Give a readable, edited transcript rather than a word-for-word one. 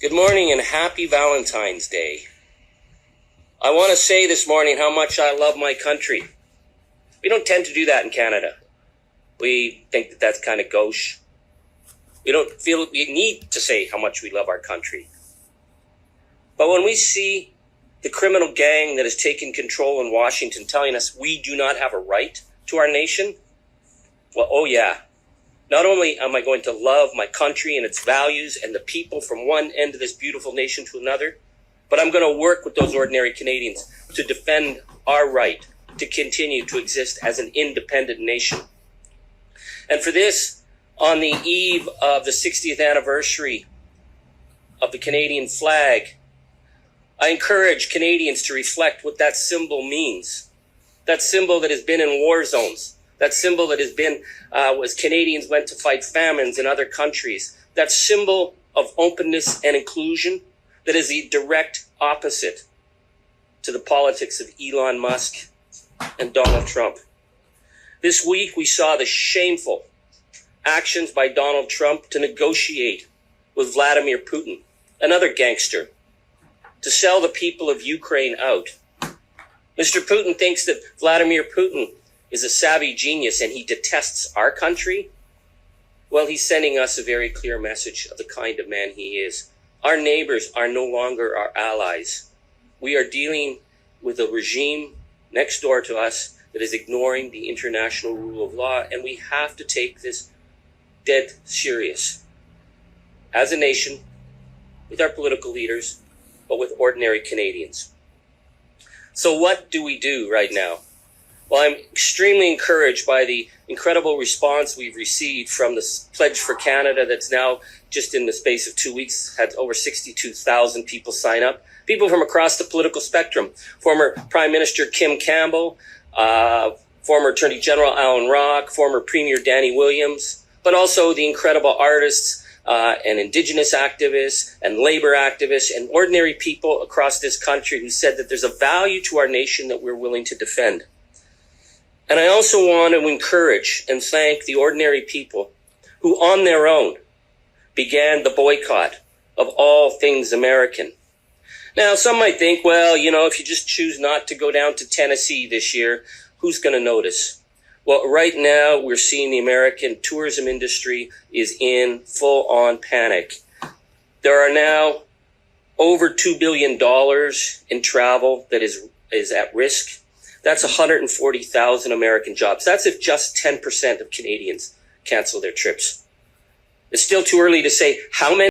Good morning and happy Valentine's Day. I want to say this morning how much I love my country. We don't tend to do that in Canada. We think that that's kind of gauche. We don't feel we need to say how much we love our country. But when we see the criminal gang that has taken control in Washington telling us we do not have a right to our nation, well, oh yeah. Not only am I going to love my country and its values and the people from one end of this beautiful nation to another, but I'm going to work with those ordinary Canadians to defend our right to continue to exist as an independent nation. And for this, on the eve of the 60th anniversary of the Canadian flag, I encourage Canadians to reflect what that symbol means. That symbol that has been in war zones. That symbol that has been, as Canadians went to fight famines in other countries. That symbol of openness and inclusion that is the direct opposite to the politics of Elon Musk and Donald Trump. This week, we saw the shameful actions by Donald Trump to negotiate with Vladimir Putin, another gangster, to sell the people of Ukraine out. Mr. Putin thinks that Vladimir Putin is a savvy genius and he detests our country. Well, he's sending us a very clear message of the kind of man he is. Our neighbors are no longer our allies. We are dealing with a regime next door to us that is ignoring the international rule of law, and we have to take this dead serious as a nation, with our political leaders, but with ordinary Canadians. So what do we do right now? Well, I'm extremely encouraged by the incredible response we've received from the Pledge for Canada that's now, just in the space of 2 weeks, had over 62,000 people sign up. People from across the political spectrum. Former Prime Minister Kim Campbell, former Attorney General Alan Rock, former Premier Danny Williams, but also the incredible artists and Indigenous activists and labor activists and ordinary people across this country who said that there's a value to our nation that we're willing to defend. And I also want to encourage and thank the ordinary people who on their own began the boycott of all things American. Now, some might think, well, if you just choose not to go down to Tennessee this year, who's going to notice? Well, right now we're seeing the American tourism industry is in full-on panic. There are now over $2 billion in travel that is at risk. That's 140,000 American jobs. That's if just 10% of Canadians cancel their trips. It's still too early to say how many